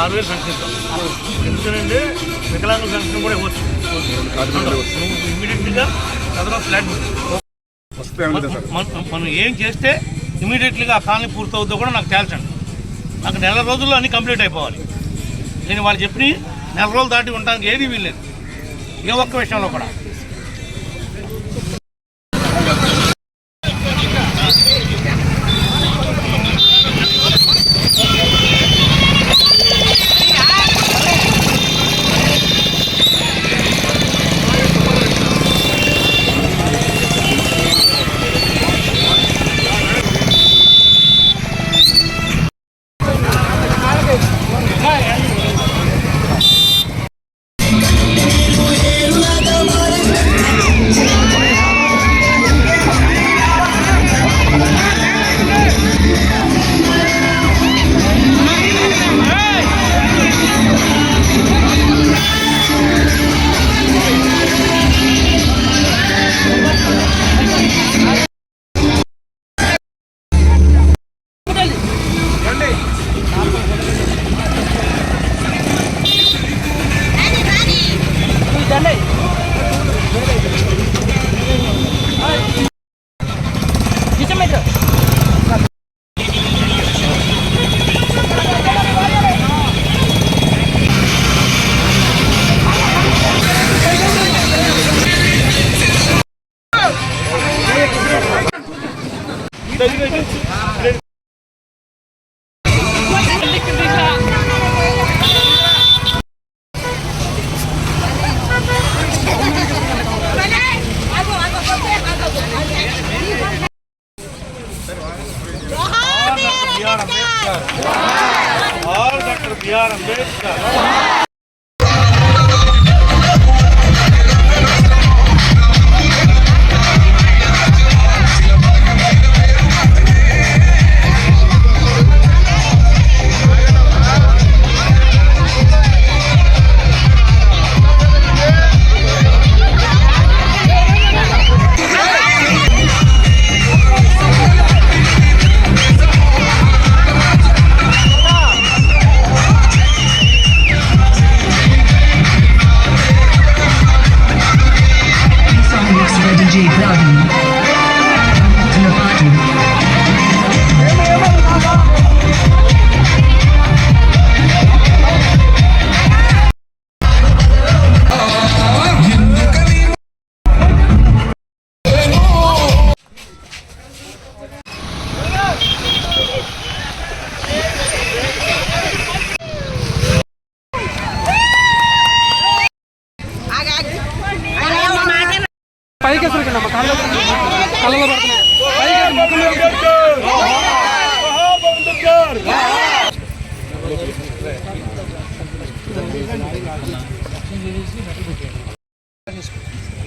6,000 pension ఇస్తాం. ఎందుకంటే వికలాంగుల పెన్షన్ కూడా ఇవ్వచ్చు. నువ్వు ఇమీడియట్లీగా చదవడం ఫ్లాట్ మనం ఏం చేస్తే ఇమీడియట్లీగా ఆ కాలనీ పూర్తవుతుందో కూడా నాకు తేల్చండి. నాకు నెల రోజుల్లో అన్నీ కంప్లీట్ అయిపోవాలి. నేను వాళ్ళు చెప్పి నెల రోజులు దాటి ఉండడానికి ఏది వీల్లేదు, ఏ ఒక్క విషయంలో కూడా. Dr. B.R. Ambedkar.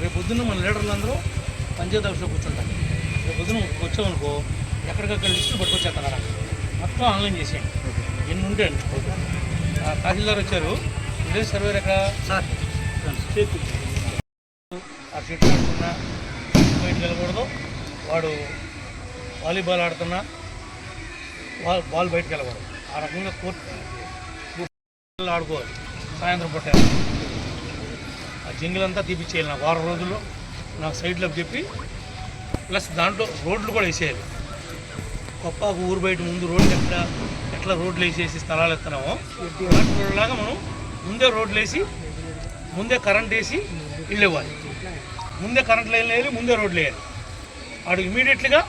రేపు పొద్దున్న మన లీడర్లందరూ పంచాయతీ ఆఫీస్లో కూర్చుంటారు. రేపు పొద్దున వచ్చామనుకో ఎక్కడికక్కడ లిస్టులు పట్టుకొచ్చేస్తారా, మొత్తం ఆన్లైన్ చేసేయండి. ఎన్ని ఉంటే తహసీల్దార్ వచ్చారు, విలేజ్ సర్వేర్ ఎక్కడ సార్ ఆ చెట్టు ఆడుతున్నా బయటకు వెళ్ళకూడదు, వాడు వాలీబాల్ ఆడుతున్నా బాల్ బయటకు వెళ్ళకూడదు. ఆ రకంగా కోర్టు ఆడుకోవాలి. సాయంత్రం పూట ఆ జింగిలంతా తీపిచ్చేయాలి. నాకు వారం రోజుల్లో నాకు సైడ్లోకి చెప్పి ప్లస్ దాంట్లో రోడ్లు కూడా వేసేయాలి. కొప్పాకు ఊరు బయట ముందు రోడ్లు ఎట్లా రోడ్లు వేసేసి స్థలాలు ఎత్తున్నామో లాగా మనం ముందే రోడ్లు వేసి ముందే కరెంట్ వేసి ఇల్లు ఇవ్వాలి. ముందే కరెంట్ లైన్లు వేయాలి, ముందే రోడ్లు వేయాలి. వాడు ఇమీడియట్లీగా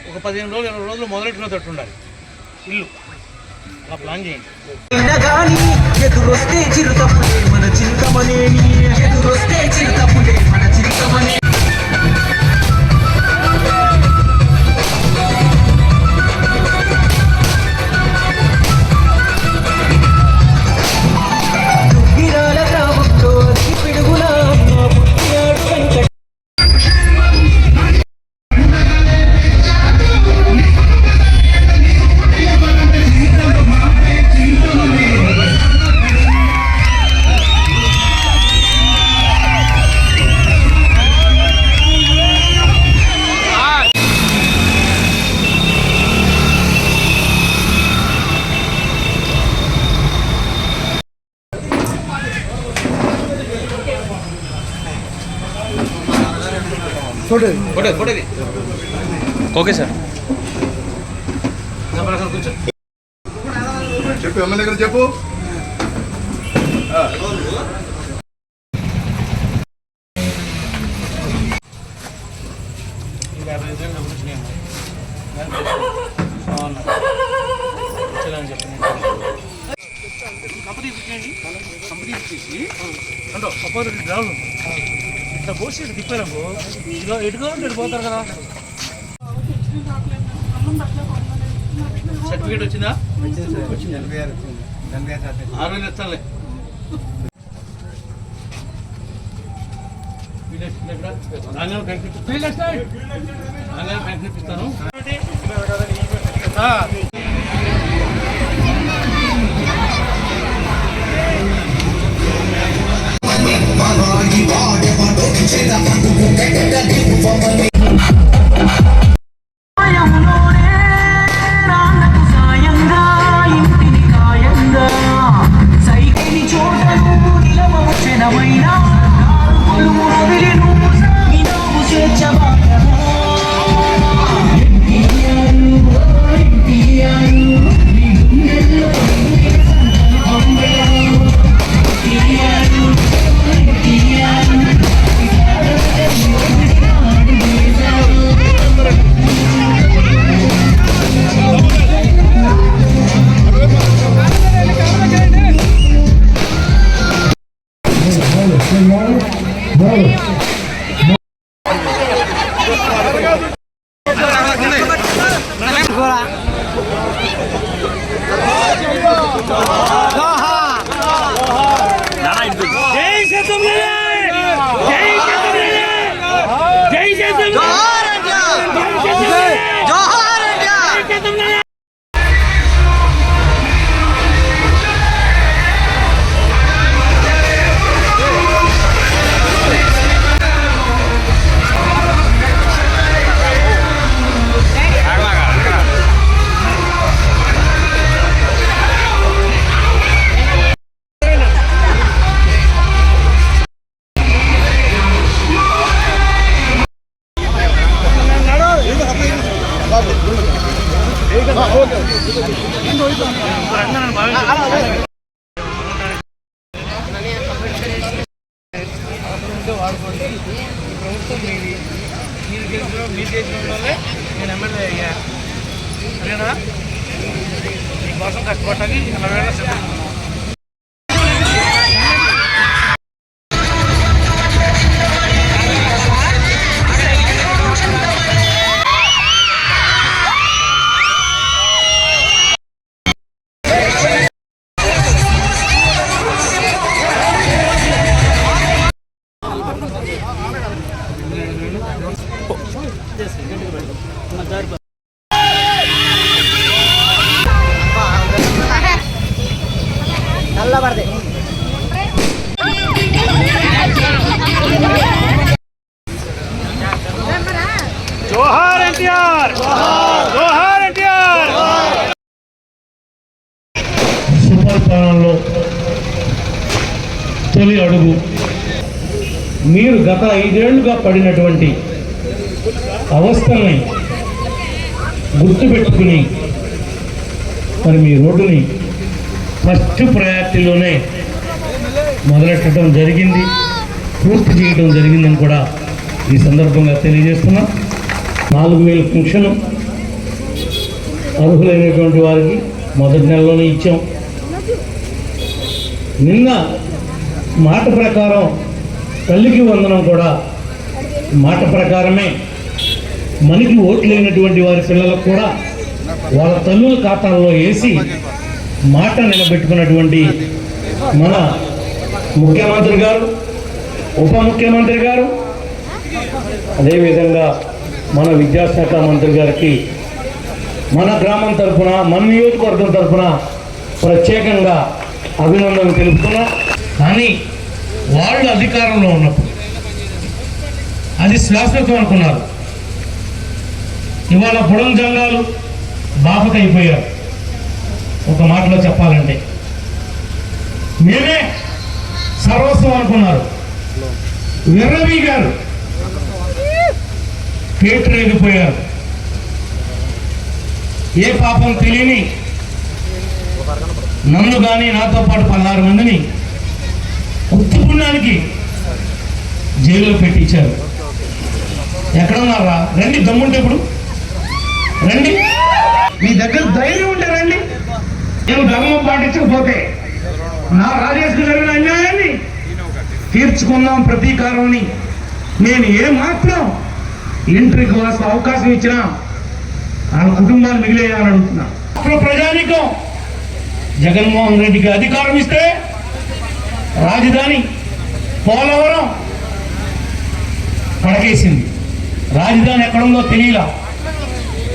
ఒక 15 రోజులు 20 రోజులు మొదలెట్టినట్టు ఉండాలి ఇల్లు. అలా ప్లాన్ చేయండి. ఎదురొస్తే చిరుతప్పుడే మన చింతమనేని, ఎదురొస్తే చిరుతప్పుడే మన చింతమనే. Okay sir. చెప్పు ఎమ్మెల్యే గారు చెప్పు. ఇట్లా పోసి తిప్పారనుకో ఇక ఎటుగా ఉంటే పోతారు కదా. సర్టిఫికేట్ వచ్చిందా? 6,000 ఇస్తానులే. కనిపిస్తాను. వాడుకోండి. ఈ ప్రభుత్వం మీది, మీరు గెలిచిన మీరు చేసిన వల్లే నేను ఎమ్మెల్యే అయ్యా. సరేనా? మీకోసం కష్టపడ్డానికి 40,000 సిద్ధం. జోహార్ ఎన్టీఆర్, జోహార్ ఎన్టీఆర్. సుపరిపాలనలో తొలి అడుగు. మీరు గత 5 ఏళ్లుగా పడినటువంటి అవస్థల్ని గుర్తుపెట్టుకుని మరి మీ రోడ్డుని ఫస్ట్ ప్రయారిటీలోనే మొదలెట్టడం జరిగింది, పూర్తి చేయడం జరిగిందని కూడా ఈ సందర్భంగా తెలియజేస్తున్నాం. 4,000 పెన్షన్ అర్హులైనటువంటి వారికి మొదటి నెలలోనే ఇచ్చాం. నిన్న మాట ప్రకారం తల్లికి వందనం కూడా మాట ప్రకారమే మనకి ఓట్లైనటువంటి వారి పిల్లలకు కూడా వాళ్ళ తల్లుల ఖాతాల్లో వేసి మాట నిలబెట్టుకున్నటువంటి మన ముఖ్యమంత్రి గారు, ఉప ముఖ్యమంత్రి గారు, అదేవిధంగా మన విద్యాశాఖ మంత్రి గారికి మన గ్రామం తరఫున, మన నియోజకవర్గం తరఫున ప్రత్యేకంగా అభినందనలు తెలుపుతున్నా. కానీ వాళ్ళు అధికారంలో ఉన్నప్పుడు అది శాశ్వతం అనుకున్నారు. ఇవాళ పొడం జంగాలు బాపకైపోయారు. ఒక మాటలో చెప్పాలంటే మేమే సర్వస్వం అనుకున్నారు. విర్రవీ గారు పేటరేగిపోయారు. ఏ పాపం తెలియని నన్ను కానీ నాతో పాటు 16 మందిని ఉత్తుపుణ్యానికి జైల్లో పెట్టించారు. ఎక్కడున్నారా? రండి, దమ్ముంటే ఇప్పుడు రండి, మీ దగ్గర ధైర్యం ఉంటే రండి. నేను ధర్మం పాటించకపోతే నా రాజేష్కు జరిగిన అన్యాయాన్ని తీర్చుకుందాం ప్రతీకారం అని నేను ఏమాత్రం ఎంట్రీకి వస్తే అవకాశం ఇచ్చినా వాళ్ళ కుటుంబాలు మిగిలేయాలని అడుగుతున్నా. అప్పుడు ప్రజానికం జగన్మోహన్ రెడ్డికి అధికారం ఇస్తే రాజధాని పోలవరం పడకేసింది. రాజధాని ఎక్కడుందో తెలియలా.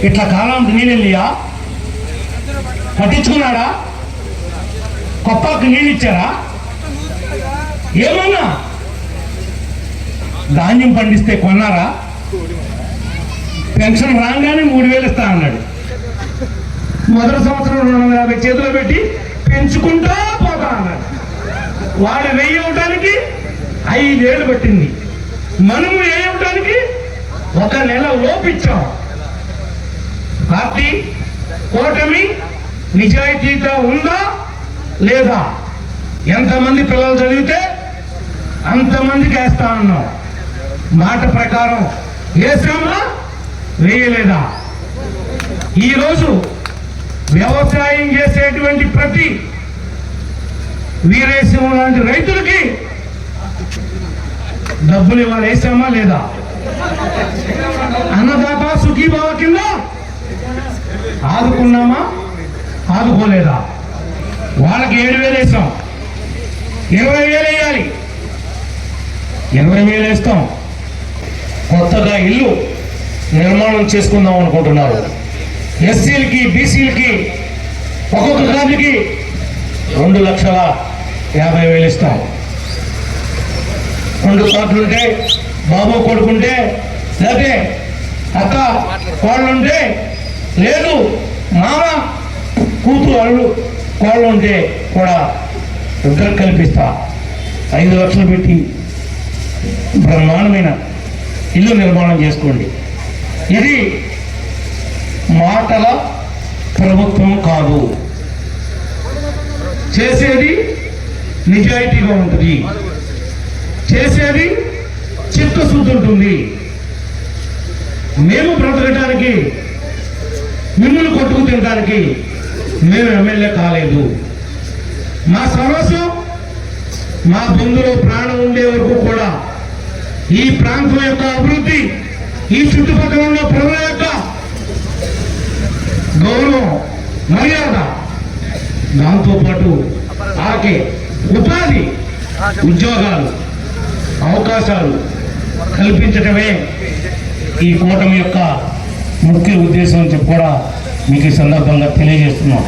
ఇట్లా కాలం నీళ్ళెళ్ళియా పట్టించుకున్నాడా? కొప్పకి నీళ్ళు ఇచ్చారా? ఏమన్నా ధాన్యం పండిస్తే కొన్నారా? పెన్షన్ రాగానే 3000 ఇస్తా అన్నాడు. మొదటి సంవత్సరం 250 చేతిలో పెట్టి పెంచుకుంటా పోతా అన్నాడు. వాడు 1000 ఇవ్వడానికి 5 ఏళ్ళు పట్టింది. మనము ఇవ్వడానికి 1 నెల లోపిచ్చాం. పార్టీ కూటమి నిజాయితీగా ఉందా లేదా? ఎంతమంది పిల్లలు చదివితే అంతమందికి వేస్తా అన్నాం. మాట ప్రకారం వేసామా వేయలేదా? ఈరోజు వ్యవసాయం చేసేటువంటి ప్రతి వీరేశం లాంటి రైతులకి డబ్బులు ఇవాళ వేసామా లేదా? అన్నదాత సుఖీభావ కింద ఆదుకున్నామా ఆదుకోలేదా? వాళ్ళకి 7,000 వేసాం, 20,000 వేయాలి. 20,000 వేస్తాం. కొత్తగా ఇల్లు నిర్మాణం చేసుకుందాం అనుకుంటున్నారు. ఎస్సీలకి బీసీలకి ఒక్కొక్క గారికి 2,50,000 ఇస్తాం. 2 కోట్లుంటే బాబు కొడుకుంటే, లేకపోతే అక్క కోళ్ళుంటే, లేదు మామ కూతురు అల్లు కోళ్ళు ఉంటే కూడా ఇద్దరు కల్పిస్తా. 5 లక్షలు పెట్టి బ్రహ్మాండమైన ఇల్లు నిర్మాణం చేసుకోండి. ఇది మాటల ప్రభుత్వం కాదు, చేసేది నిజాయితీగా ఉంటుంది, చేసేది చిత్తశుద్ధి ఉంటుంది. మేము బ్రతకడానికి, మిమ్మల్ని కొట్టుకు తినడానికి మేము ఎమ్మెల్యే కాలేదు. మా సర్వస్వం మా బంధువులు ప్రాణం ఉండే వరకు కూడా ఈ ప్రాంతం యొక్క అభివృద్ధి, ఈ చుట్టుపక్కల ఉన్న ప్రజల యొక్క గౌరవం, మర్యాద, దాంతోపాటు ఆకే ఉపాధి, ఉద్యోగాలు, అవకాశాలు కల్పించటమే ఈ కూటమి యొక్క ముఖ్య ఉద్దేశం అని చెప్పి కూడా మీకు ఈ సందర్భంగా తెలియజేస్తున్నాం.